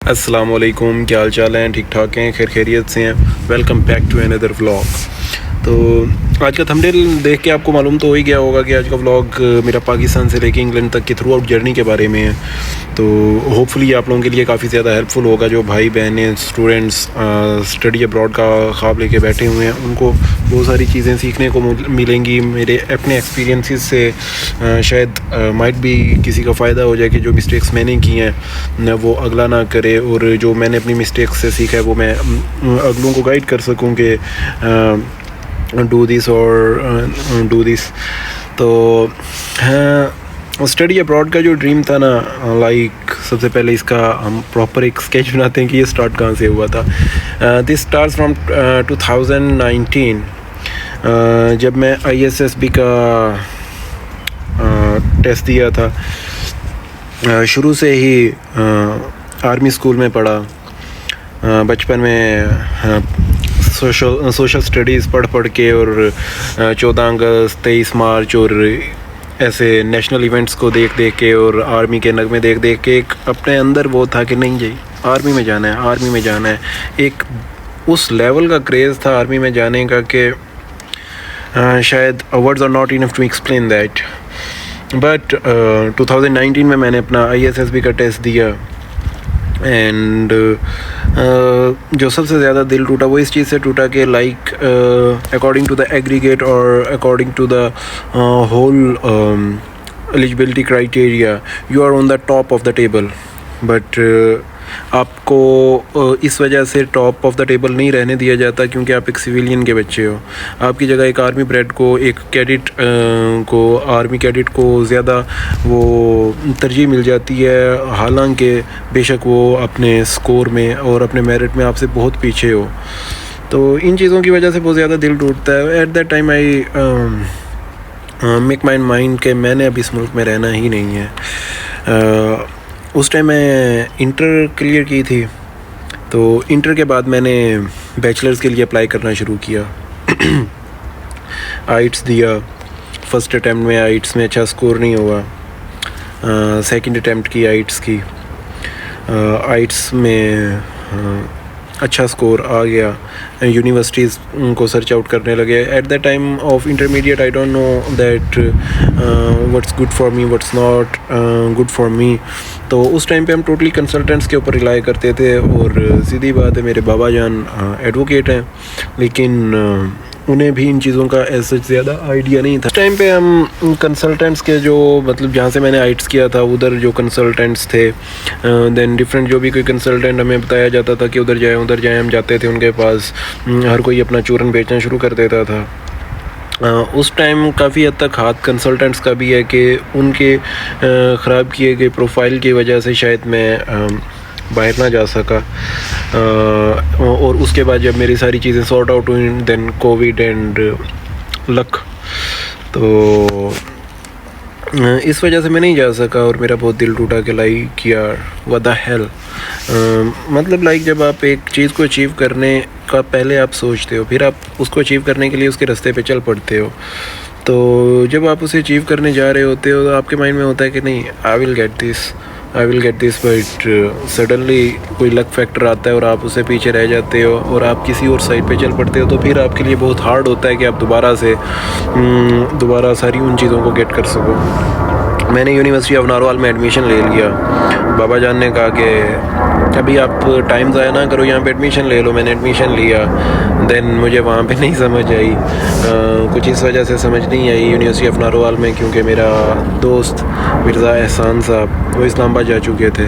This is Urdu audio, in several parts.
السلام علیکم، کیا حال چال ہیں؟ ٹھیک ٹھاک ہیں؟ خیر خیریت سے ہیں؟ ویلکم بیک ٹو اندر ولاگ۔ تو آج کا تھمبنیل دیکھ کے آپ کو معلوم تو ہو ہی گیا ہوگا کہ آج کا ولاگ میرا پاکستان سے لے کے انگلینڈ تک کی تھرو آؤٹ جرنی کے بارے میں ہے۔ تو ہوپ فلی آپ لوگوں کے لیے کافی زیادہ ہیلپ فل ہوگا، جو بھائی بہنیں اسٹوڈنٹس اسٹڈی ابراڈ کا خواب لے کے بیٹھے ہوئے ہیں، ان کو بہت ساری چیزیں سیکھنے کو ملیں گی میرے اپنے ایکسپیرینسز سے۔ شاید مائٹ بھی کسی کا فائدہ ہو جائے کہ جو مسٹیکس میں نے کی ہیں وہ اگلا نہ کرے، اور جو میں نے اپنی مسٹیکس سے سیکھا ہے وہ میں اگلوں کو گائیڈ کر سکوں کہ ڈو دس اور ڈو دس۔ تو اسٹڈی ابراڈ کا جو ڈریم تھا نا، لائک سب سے پہلے اس کا ہم پراپر ایک اسکیچ بناتے ہیں کہ یہ اسٹارٹ کہاں سے ہوا تھا۔ دس اسٹارٹس فرام 2019، جب میں ISSB کا ٹیسٹ دیا تھا۔ شروع سے ہی آرمی اسکول میں پڑھا، بچپن میں سوشل اسٹڈیز پڑھ کے، اور 14 اگست 23 مارچ اور ایسے نیشنل ایونٹس کو دیکھ کے، اور آرمی کے نغمے دیکھ کے ایک اپنے اندر وہ تھا کہ نہیں جی آرمی میں جانا ہے، آرمی میں جانا ہے۔ ایک اس لیول کا کریز تھا آرمی میں جانے کا کہ شاید words are not enough to explain that. But 2019 میں نے اپنا ISSB کا ٹیسٹ دیا، اینڈ جو سب سے زیادہ دل ٹوٹا وہ اس چیز سے ٹوٹا کہ like according to the aggregate اور according to the whole eligibility criteria you are on the top of the table, but آپ کو اس وجہ سے ٹاپ آف دا ٹیبل نہیں رہنے دیا جاتا کیونکہ آپ ایک سویلین کے بچے ہو۔ آپ کی جگہ ایک آرمی بریڈ کو، ایک کیڈٹ کو، آرمی کیڈٹ کو زیادہ وہ ترجیح مل جاتی ہے، حالانکہ بے شک وہ اپنے سکور میں اور اپنے میرٹ میں آپ سے بہت پیچھے ہو۔ تو ان چیزوں کی وجہ سے بہت زیادہ دل ٹوٹتا ہے۔ At that time I make my mind کہ میں نے اب اس ملک میں رہنا ہی نہیں ہے۔ اس ٹائم میں انٹر کلیئر کی تھی، تو انٹر کے بعد میں نے بیچلرز کے لیے اپلائی کرنا شروع کیا۔ آئٹس دیا، فرسٹ اٹیمپٹ میں آئٹس میں اچھا سکور نہیں ہوا، سیکنڈ اٹیمپٹ کی آئٹس کی، آئٹس میں اچھا سکور آ گیا، یونیورسٹیز کو سرچ آؤٹ کرنے لگے۔ At the time of intermediate I don't know that what's good for me, what's not good for me. تو اس ٹائم پہ ہم ٹوٹلی کنسلٹنٹس کے اوپر ریلائی کرتے تھے، اور سیدھی بات ہے میرے بابا جان ایڈوکیٹ ہیں، لیکن انہیں بھی ان چیزوں کا ایسا زیادہ آئیڈیا نہیں تھا۔ اس ٹائم پہ ہم کنسلٹنٹس کے جو مطلب جہاں سے میں نے آئٹس کیا تھا ادھر جو کنسلٹنٹس تھے، دین ڈفرینٹ جو بھی کوئی کنسلٹنٹ ہمیں بتایا جاتا تھا کہ ادھر جائیں ہم جاتے تھے ان کے پاس، ہر کوئی اپنا چورن بیچنا شروع کر دیتا تھا۔ اس ٹائم کافی حد تک ہاتھ کنسلٹنٹس کا بھی ہے کہ ان کے خراب کیے گئے پروفائل کی وجہ سے شاید میں باہر نہ جا سکا، اور اس کے بعد جب میری ساری چیزیں سارٹ آؤٹ ہوئیں، دین کووڈ اینڈ لک، تو اس وجہ سے میں نہیں جا سکا، اور میرا بہت دل ٹوٹا کہ لائک یار what the hell۔ مطلب لائک جب آپ ایک چیز کو اچیو کرنے کا پہلے آپ سوچتے ہو، پھر آپ اس کو اچیو کرنے کے لیے اس کے راستے پہ چل پڑتے ہو، تو جب آپ اسے اچیو کرنے جا رہے ہوتے ہو تو آپ کے مائنڈ میں ہوتا ہے کہ نہیں I will get this, but suddenly کوئی لک فیکٹر آتا ہے اور آپ اسے پیچھے رہ جاتے ہو اور آپ کسی اور سائڈ پہ چل پڑتے ہو، تو پھر آپ کے لیے بہت ہارڈ ہوتا ہے کہ آپ دوبارہ ساری ان چیزوں کو گیٹ کر سکو۔ میں نے یونیورسٹی آف ناروال میں ایڈمیشن لے لیا۔ بابا جان نے کہا کہ ابھی آپ ٹائم ضائع نہ کرو، یہاں پہ ایڈمیشن لے لو۔ میں نے ایڈمیشن لیا، دین مجھے وہاں پہ نہیں سمجھ آئی، کچھ اس وجہ سے سمجھ نہیں آئی یونیورسٹی آف ناروال میں، کیونکہ میرا دوست مرزا احسان صاحب وہ اسلام آباد جا چکے تھے،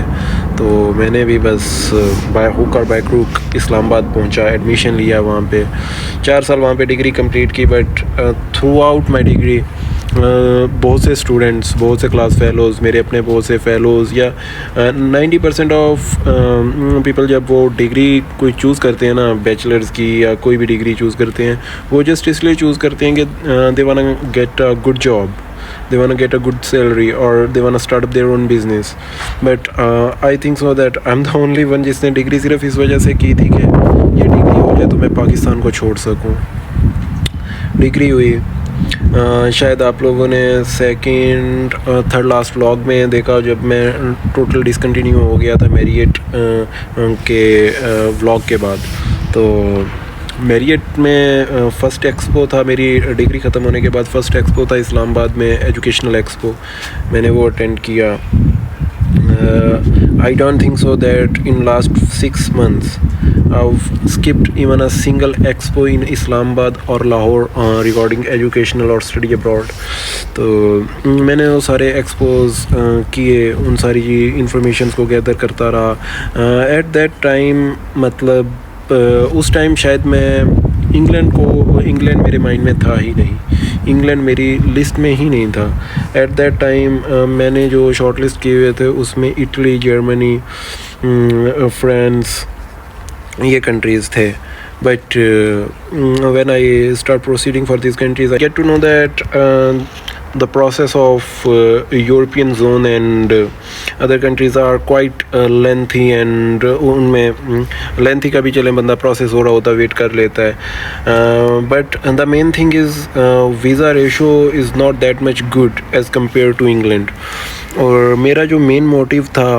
تو میں نے بھی بس بائی ہوک اور بائی کروک اسلام آباد پہنچا، ایڈمیشن لیا وہاں پہ، 4 سال وہاں پہ ڈگری کمپلیٹ کی۔ But through out my degree بہت سے اسٹوڈنٹس، بہت سے کلاس فیلوز، میرے اپنے بہت سے فیلوز، یا 90% آف پیپل جب وہ ڈگری کوئی چوز کرتے ہیں نا، بیچلرز کی یا کوئی بھی ڈگری چوز کرتے ہیں، وہ جسٹ اس لیے چوز کرتے ہیں کہ they want get a good job, they want to get a good salary, or they want to start up their own business. But I think so that I'm the only one جس نے ڈگری صرف اس وجہ سے کی تھی کہ یہ ڈگری ہو جائے تو میں پاکستان کو چھوڑ سکوں۔ ڈگری ہوئی، شاید آپ لوگوں نے سیکنڈ تھرڈ لاسٹ ولاگ میں دیکھا جب میں ٹوٹل ڈسکنٹینیو ہو گیا تھا میریٹ کے ولاگ کے بعد. تو میریٹ میں فرسٹ ایکسپو تھا میری ڈگری ختم ہونے کے بعد. فرسٹ ایکسپو تھا اسلام آباد میں, ایجوکیشنل ایکسپو. میں نے وہ اٹینڈ کیا. I don't think so that in last 6 months I've skipped even a single expo in Islamabad or Lahore regarding educational or study abroad. تو میں نے وہ سارے ایکسپوز کیے, ان ساری انفارمیشنس کو گیدر کرتا رہا. ایٹ دیٹ ٹائم مطلب اس ٹائم شاید میں انگلینڈ میرے مائنڈ میں تھا ہی نہیں, انگلینڈ میری لسٹ میں ہی نہیں تھا. ایٹ دیٹ ٹائم میں نے جو شارٹ لسٹ کیے ہوئے تھے اس میں اٹلی, جرمنی, فرانس, یہ کنٹریز تھے. But when I start proceeding for these countries I get to know that the process of European zone and other countries are quite lengthy, and ان میں lengthy کا بھی چلیں بندہ پروسیس ہو رہا ہوتا ہے ویٹ کر لیتا ہے. but the main thing is visa ratio is not that much good as compared to England. اور میرا جو مین موٹیو تھا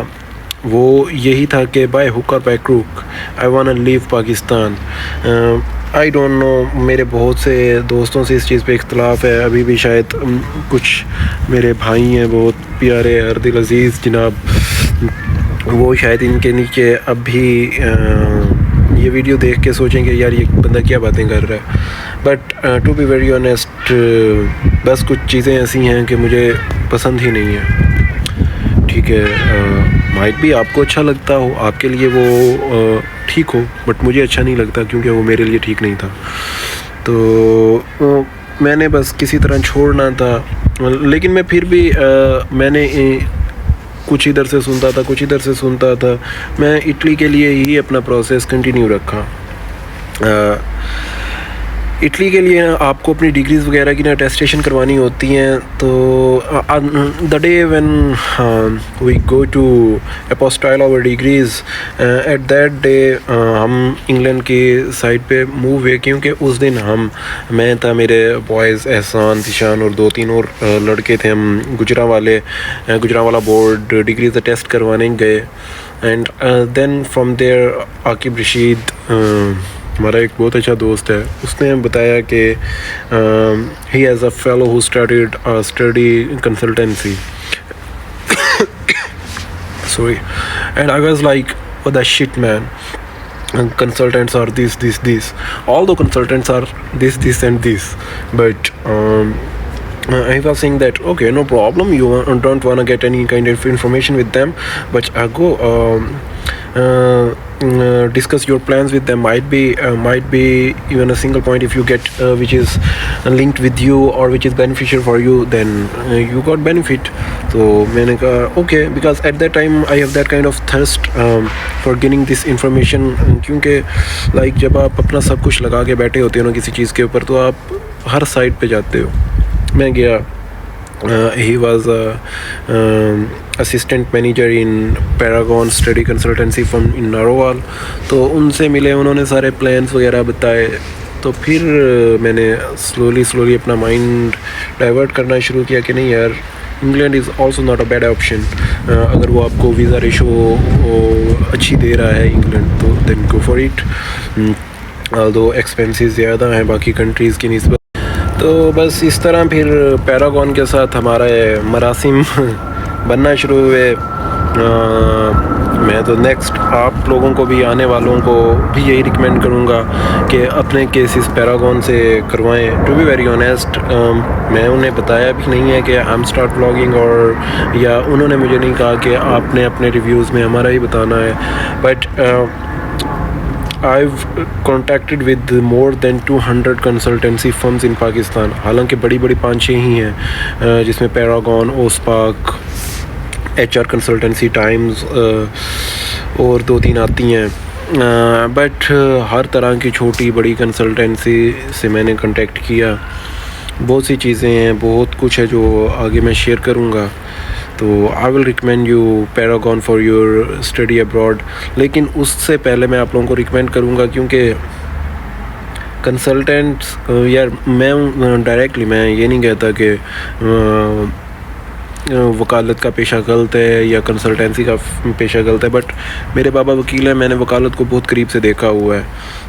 وہ یہی تھا کہ بائی ہوک اور by crook I wanna leave Pakistan. I don't know, میرے بہت سے دوستوں سے اس چیز پہ اختلاف ہے. ابھی بھی شاید کچھ میرے بھائی ہیں بہت پیارے, ہردل عزیز جناب, وہ شاید ان کے نیچے اب بھی یہ ویڈیو دیکھ کے سوچیں گے یار یہ بندہ کیا باتیں کر رہا ہے. But to be very honest بس کچھ چیزیں ایسی ہیں کہ مجھے پسند ہی نہیں ہیں. ٹھیک ہے, مائٹ بھی آپ کو اچھا لگتا ہو, آپ کے لیے وہ ٹھیک ہو, بٹ مجھے اچھا نہیں لگتا کیونکہ وہ میرے لیے ٹھیک نہیں تھا. تو میں نے بس کسی طرح چھوڑنا تھا. لیکن میں پھر بھی میں نے کچھ ادھر سے سنتا تھا, کچھ ادھر سے سنتا تھا. میں اٹلی کے لیے ہی اپنا پروسیس کنٹینیو رکھا. اٹلی کے لیے آپ کو اپنی ڈگریز وغیرہ کی نا اٹیسٹیشن کروانی ہوتی ہیں. تو the day when we go to apostille our degrees, at that day ہم انگلینڈ کی سائڈ پہ موو ہوئے, کیونکہ اس دن میں تھا, میرے بوائز احسان, ذیشان اور 2-3 اور لڑکے تھے. ہم گجرانوالا بورڈ ڈگریز اٹیسٹ کروانے گئے. اینڈ دین فرام دیر عاقب رشید, ہمارا ایک بہت اچھا دوست ہے, اس نے بتایا کہ he is a fellow who started study consultancy. sorry, and I was like, what the shit man, consultants are this, although consultants are this and this, but I was saying that okay, no problem, you don't want to get any kind of information with them, but go discuss your plans with them. Might be even a single point if you get which is linked with you or which is beneficial for you, then you got benefit. So میں نے کہا okay, because at that time I have that kind of thirst for getting this information, کیونکہ like جب آپ اپنا سب کچھ لگا کے بیٹھے ہوتے ہو نا کسی چیز کے اوپر, تو آپ ہر سائٹ پہ جاتے ہو. میں گیا, he was assistant manager in Paragon Study Consultancy firm in Narowal. تو ان سے ملے, انہوں نے سارے پلانس وغیرہ بتائے. تو پھر میں نے سلولی اپنا مائنڈ ڈائیورٹ کرنا شروع کیا کہ نہیں یار, England is also not a bad option. اگر وہ آپ کو ویزا ریشو اچھی دے رہا ہے انگلینڈ, تو then go for it, although expenses زیادہ ہیں باقی کنٹریز کی نسبت. تو بس اس طرح پھر پیراگون کے ساتھ ہمارے مراسم بننا شروع ہوئے. میں تو نیکسٹ آپ لوگوں کو بھی, آنے والوں کو بھی یہی ریکمینڈ کروں گا کہ اپنے کیسز پیراگون سے کروائیں. ٹو بی ویری آنیسٹ, میں انہیں بتایا بھی نہیں ہے کہ آئی ایم اسٹارٹ بلاگنگ, اور یا انہوں نے مجھے نہیں کہا کہ آپ نے اپنے ریویوز میں ہمارا ہی بتانا ہے. But I've contacted with more than 200 consultancy firms in Pakistan. حالانکہ بڑی 5-6 ہی ہیں, جس میں پیراگون, اوسپاک, HR کنسلٹنسی, ٹائمز اور 2-3 آتی ہیں. بٹ ہر طرح کی چھوٹی بڑی کنسلٹنسی سے میں نے کنٹیکٹ کیا. بہت سی چیزیں ہیں, بہت کچھ ہے جو آگے میں شیئر کروں گا. تو I will recommend you Paragon for your study abroad. لیکن اس سے پہلے میں آپ لوگوں کو ریکمینڈ کروں گا, کیونکہ کنسلٹینٹس یار میں ڈائریکٹلی میں یہ نہیں کہتا کہ وکالت کا پیشہ غلط ہے یا کنسلٹینسی کا پیشہ غلط ہے، بٹ میرے بابا وکیل ہیں، میں نے وکالت کو بہت قریب سے دیکھا ہوا ہے.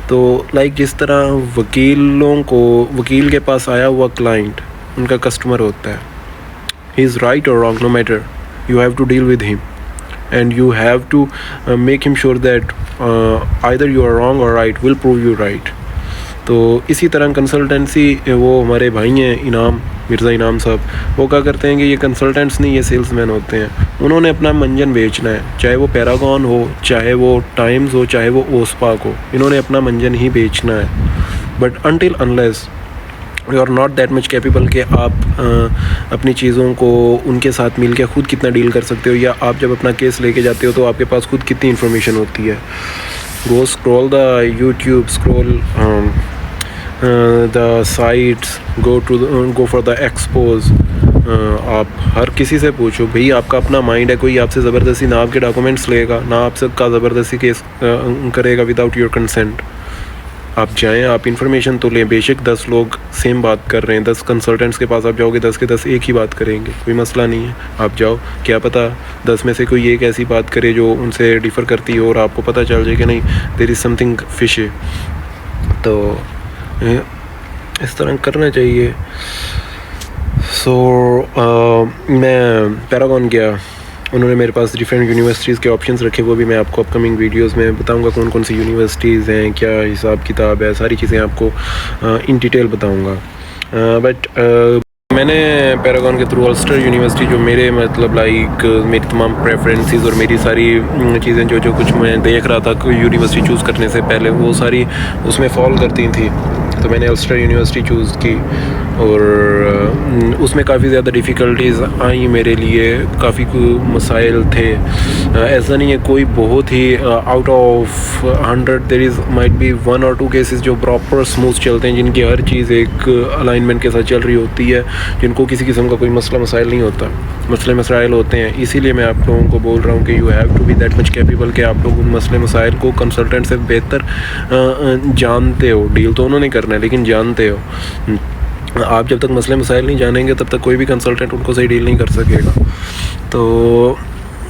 تو جس طرح وکیل کے پاس آیا ہوا کلائنٹ ان کا کسٹمر ہوتا ہے، he is right or wrong, no matter you have to deal with him and you have to make him sure that either you are wrong or right will prove you right. تو اسی طرح کنسلٹنسی وہ ہمارے بھائی ہیں مرزا انعام صاحب، وہ کیا کرتے ہیں کہ یہ کنسلٹنٹس نہیں، یہ سیلس مین ہوتے ہیں. انہوں نے اپنا منجن بیچنا ہے، چاہے وہ پیراگون ہو، چاہے وہ ٹائمز ہو، چاہے وہ اوسپاک ہو، انہوں نے اپنا منجن ہی بیچنا ہے. But until unless you are not that much capable کہ آپ اپنی چیزوں کو ان کے ساتھ مل کے خود کتنا ڈیل کر سکتے ہو، یا آپ جب اپنا کیس لے کے جاتے ہو تو آپ کے پاس خود کتنی انفارمیشن ہوتی ہے. Go scroll the YouTube, scroll the sites, go for the expose. آپ ہر کسی سے پوچھو، بھئی آپ کا اپنا مائنڈ ہے، کوئی آپ سے زبردستی نہ آپ کے ڈاکومنٹس لے گا، نہ آپ سے کا زبردستی کیس کرے گا وداؤٹ یور کنسنٹ. آپ جائیں، آپ انفارمیشن تو لیں. بے شک 10 لوگ سیم بات کر رہے ہیں، 10 کنسلٹنٹس کے پاس آپ جاؤ گے، 10 کے 10 ایک ہی بات کریں گے، کوئی مسئلہ نہیں ہے. آپ جاؤ، کیا پتہ 10 میں سے کوئی ایک ایسی بات کرے جو ان سے ڈیفر کرتی ہو اور آپ کو پتہ چل جائے کہ نہیں دیر از سم تھنگ فشی. تو اس طرح کرنا چاہیے. سو میں پیراگون گیا، انہوں نے میرے پاس ڈفرینٹ یونیورسٹیز کے آپشنس رکھے، وہ بھی میں آپ کو اپ کمنگ ویڈیوز میں بتاؤں گا کون کون سی یونیورسٹیز ہیں، کیا حساب کتاب ہے، ساری چیزیں آپ کو ان ڈیٹیل بتاؤں گا. بٹ میں نے پیراگون کے تھرو السٹر یونیورسٹی، جو میرے مطلب میری تمام پریفرنسز اور میری ساری چیزیں جو کچھ میں دیکھ رہا تھا یونیورسٹی چوز کرنے سے پہلے، وہ ساری اس میں فال کرتی تھیں. تو میں نے السٹر یونیورسٹی چوز کی، اور اس میں کافی زیادہ ڈیفیکلٹیز آئیں میرے لیے، کافی مسائل تھے. ایسا نہیں ہے کوئی بہت ہی out of 100 there is might be 1 or 2 cases جو پراپر اسموتھ چلتے ہیں، جن کی ہر چیز ایک الائنمنٹ کے ساتھ چل رہی ہوتی ہے، جن کو کسی قسم کا کوئی مسائل نہیں ہوتا. مسائل ہوتے ہیں، اسی لیے میں آپ لوگوں کو بول رہا ہوں کہ you have to be that much capable کہ آپ لوگ ان مسائل کو کنسلٹنٹ سے بہتر جانتے ہو. ڈیل تو انہوں نے کرنا ہے لیکن جانتے ہو. آپ جب تک مسائل نہیں جانیں گے تب تک کوئی بھی کنسلٹنٹ ان کو صحیح ڈیل نہیں کر سکے گا. تو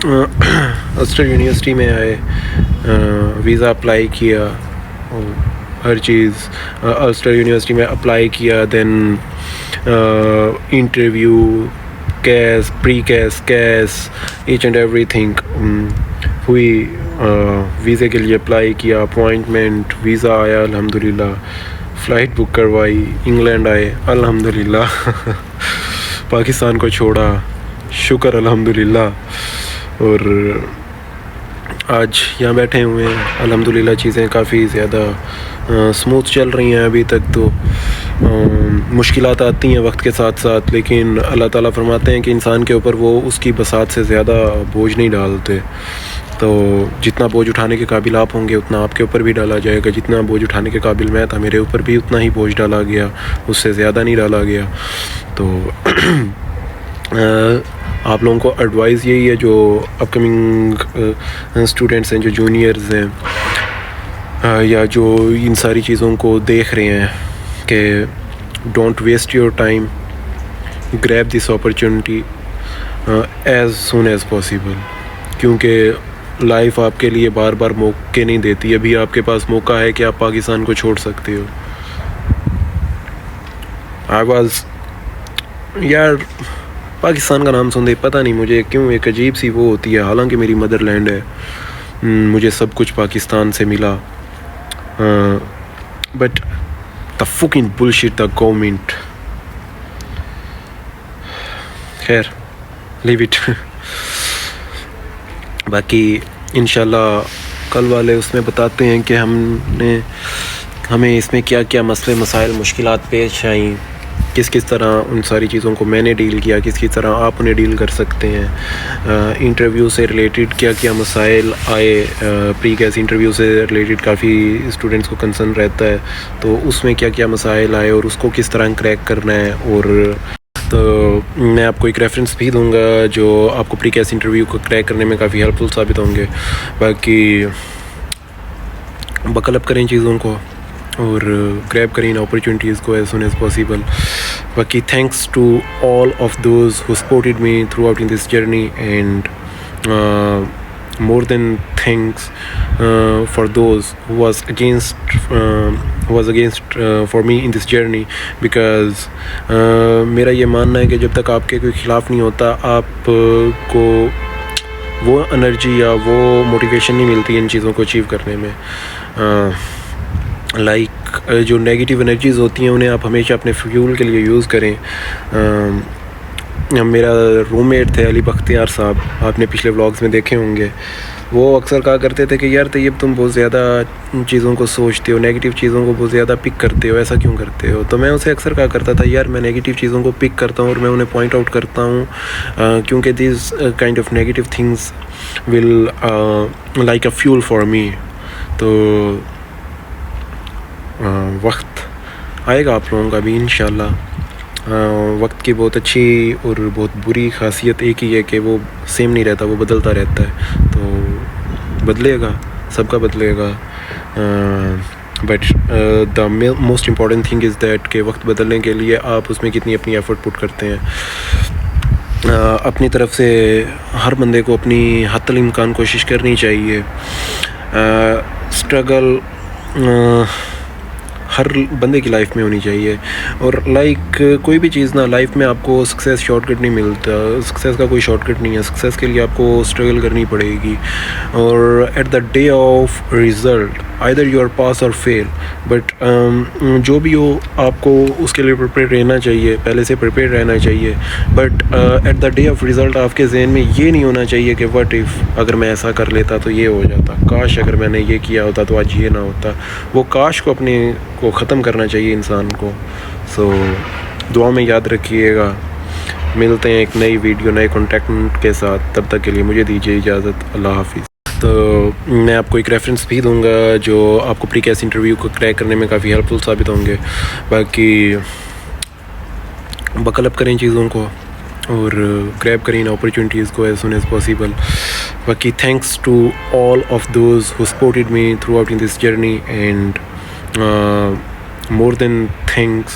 السٹر یونیورسٹی میں آئے، ویزا اپلائی کیا، ہر چیز السٹر یونیورسٹی میں اپلائی کیا. Then interview, case, pre case, each and everything ہوئی. ویزے کے لیے اپلائی کیا، اپوائنٹمنٹ، ویزا آیا الحمدللہ، فلائٹ بک کروائی، انگلینڈ آئے الحمدللہ، پاکستان کو چھوڑا، شکر الحمدللہ. اور آج یہاں بیٹھے ہوئے ہیں الحمدللہ. چیزیں کافی زیادہ اسموتھ چل رہی ہیں. ابھی تک تو مشکلات آتی ہیں وقت کے ساتھ ساتھ، لیکن اللہ تعالیٰ فرماتے ہیں کہ انسان کے اوپر وہ اس کی بساط سے زیادہ بوجھ نہیں ڈالتے. تو جتنا بوجھ اٹھانے کے قابل آپ ہوں گے اتنا آپ کے اوپر بھی ڈالا جائے گا. جتنا بوجھ اٹھانے کے قابل میں تھا میرے اوپر بھی اتنا ہی بوجھ ڈالا گیا، اس سے زیادہ نہیں ڈالا گیا. تو آپ لوگوں کو ایڈوائز یہی ہے، جو اپ کمنگ اسٹوڈنٹس ہیں، جو جونیئرز ہیں، یا جو ان ساری چیزوں کو دیکھ رہے ہیں، کہ don't waste your time, grab this opportunity as soon as possible. کیونکہ لائف آپ کے لیے بار بار موقع نہیں دیتی. ابھی آپ کے پاس موقع ہے کہ آپ پاکستان کو چھوڑ سکتے ہو. یار پاکستان کا نام سنتے پتہ نہیں مجھے کیوں ایک عجیب سی وہ ہوتی ہے، حالانکہ میری مدر لینڈ ہے، مجھے سب کچھ پاکستان سے ملا. But the fucking bullshit the government. خیر لیو اٹ. باقی انشاءاللہ کل والے اس میں بتاتے ہیں کہ ہمیں اس میں کیا کیا مسائل مشکلات پیش آئیں، کس طرح ان ساری چیزوں کو میں نے ڈیل کیا، کس طرح آپ انہیں ڈیل کر سکتے ہیں. انٹرویو سے ریلیٹڈ کیا مسائل آئے، پری کیس انٹرویو سے ریلیٹڈ کافی اسٹوڈنٹس کو کنسرن رہتا ہے، تو اس میں کیا مسائل آئے اور اس کو کس طرح کریک کرنا ہے. اور تو میں آپ کو ایک ریفرنس بھی دوں گا جو آپ کو پری کیس انٹرویو کو کریک کرنے میں کافی ہیلپ فل ثابت ہوں گے. باقی بکل اپ کریں چیزوں کو، اور گریب کریں ان اپرچونیٹیز کو ایز سون ایز پاسبل. باقی thanks to all of those who supported me throughout in this journey, and more than thanks for those who was against for me in this journey, because میرا یہ ماننا ہے کہ جب تک آپ کے کوئی خلاف نہیں ہوتا آپ کو وہ انرجی یا وہ موٹیویشن نہیں ملتی ان چیزوں کو اچیو کرنے میں. لائک جو نیگیٹیو انرجیز ہوتی ہیں انہیں آپ ہمیشہ اپنے فیول کے لیے یوز کریں. میرا روم میٹ تھے علی بختیار صاحب, آپ نے پچھلے ولاگز میں دیکھے ہوں گے. وہ اکثر کہا کرتے تھے کہ یار طیب تم بہت زیادہ چیزوں کو سوچتے ہو, نیگیٹیو چیزوں کو بہت زیادہ پک کرتے ہو, ایسا کیوں کرتے ہو؟ تو میں اسے اکثر کہا کرتا تھا یار میں نیگیٹیو چیزوں کو پک کرتا ہوں اور میں انہیں پوائنٹ آؤٹ کرتا ہوں, کیونکہ these kind of negative things will like a fuel for me. تو وقت آئے گا آپ لوگوں کا بھی انشاءاللہ. وقت کی بہت اچھی اور بہت بری خاصیت ایک ہی ہے کہ وہ سیم نہیں رہتا, وہ بدلتا رہتا ہے. تو بدلے گا, سب کا بدلے گا, but the most important thing is that کہ وقت بدلنے کے لیے آپ اس میں کتنی اپنی ایفرٹ پٹ کرتے ہیں. اپنی طرف سے ہر بندے کو اپنی حتی الامکان کوشش کرنی چاہیے. اسٹرگل ہر بندے کی لائف میں ہونی چاہیے, اور لائک کوئی بھی چیز نا لائف میں آپ کو سکسیس شارٹ کٹ نہیں ملتا. سکسیس کا کوئی شارٹ کٹ نہیں ہے. سکسیس کے لیے آپ کو اسٹرگل کرنی پڑے گی, اور at the day of result either you are pass or fail, but جو بھی ہو آپ کو اس کے لیے پریپیئر رہنا چاہیے, پہلے سے پریپیئر رہنا چاہیے. But at the day of result آپ کے ذہن میں یہ نہیں ہونا چاہیے کہ وٹ ایف اگر میں ایسا کر لیتا تو یہ ہو جاتا, کاش اگر میں نے یہ کیا ہوتا تو آج یہ نہ ہوتا. وہ کاش کو اپنے کو ختم کرنا چاہیے انسان کو. سو دعا میں یاد رکھیے گا. ملتے ہیں ایک نئی ویڈیو نئے کانٹیکٹ کے ساتھ, تب تک کے لیے مجھے دیجیے اجازت. اللہ حافظ. تو میں آپ کو ایک ریفرنس بھی دوں گا جو آپ کو پری کیس انٹرویو کو کریک کرنے میں کافی ہیلپ فل ثابت ہوں گے. باقی بکل اپ کریں چیزوں کو اور گریب کریں اپرچونیٹیز کو ایز سون ایز پاسبل. باقی thanks to all of those who supported me throughout in this journey, and more than thanks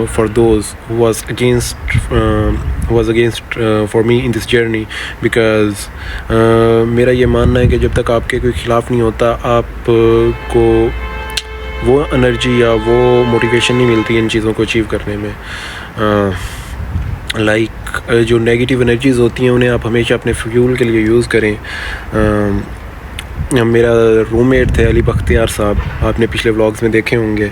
for those who was against for me in this journey, because میرا یہ ماننا ہے کہ جب تک آپ کے کوئی خلاف نہیں ہوتا آپ کو وہ انرجی یا وہ موٹیویشن نہیں ملتی ان چیزوں کو اچیو کرنے میں. لائک جو نیگیٹیو انرجیز ہوتی ہیں انہیں آپ ہمیشہ اپنے فیول کے لیے یوز کریں. میرا روم میٹ تھے علی بختیار صاحب, آپ نے پچھلے ولاگز میں دیکھے ہوں گے.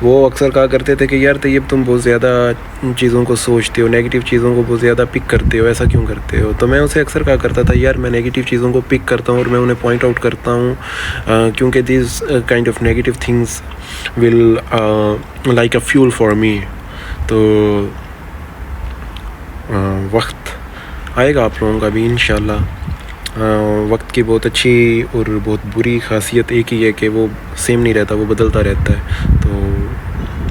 وہ اکثر کہا کرتے تھے کہ یار طیب تم بہت زیادہ چیزوں کو سوچتے ہو, نیگیٹیو چیزوں کو بہت زیادہ پک کرتے ہو, ایسا کیوں کرتے ہو؟ تو میں اسے اکثر کہا کرتا تھا یار میں نیگیٹیو چیزوں کو پک کرتا ہوں اور میں انہیں پوائنٹ آؤٹ کرتا ہوں, کیونکہ these kind of negative things will like a fuel for me. تو وقت آئے گا آپ لوگوں کا بھی انشاءاللہ. وقت کی بہت اچھی اور بہت بری خاصیت ایک ہی ہے کہ وہ سیم نہیں رہتا, وہ بدلتا رہتا ہے. تو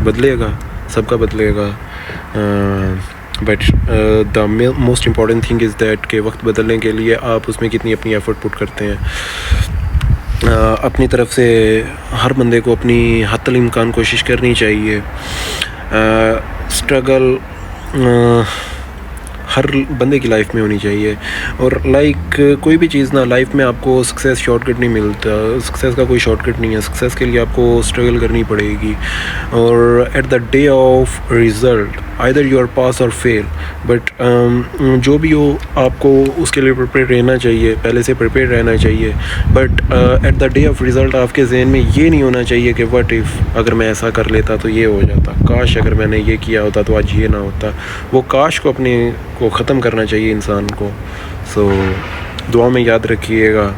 بدلے گا, سب کا بدلے گا, but the most important thing is that کہ وقت بدلنے کے لیے آپ اس میں کتنی اپنی ایفرٹ پٹ کرتے ہیں. اپنی طرف سے ہر بندے کو اپنی حتی الامکان کوشش کرنی چاہیے. اسٹرگل ہر بندے کی لائف میں ہونی چاہیے, اور لائک کوئی بھی چیز نا لائف میں آپ کو سکسیس شارٹ کٹ نہیں ملتا. سکسیس کا کوئی شارٹ کٹ نہیں ہے. سکسیس کے لیے آپ کو اسٹرگل کرنی پڑے گی, اور at the day of result either you are pass or fail, but جو بھی ہو آپ کو اس کے لیے پریپیئر رہنا چاہیے, پہلے سے پریپیئر رہنا چاہیے. But at the day of result آپ کے ذہن میں یہ نہیں ہونا چاہیے کہ وٹ ایف اگر میں ایسا کر لیتا تو یہ ہو جاتا, کاش اگر میں نے یہ کیا ہوتا تو آج یہ نہ ہوتا. وہ کاش کو اپنے کو ختم کرنا چاہیے انسان کو. سو دعا میں یاد رکھیے گا.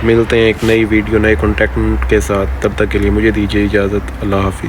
ملتے ہیں ایک نئی ویڈیو نئے کانٹیکٹ کے ساتھ, تب تک کے لیے مجھے دیجیے اجازت. اللہ حافظ.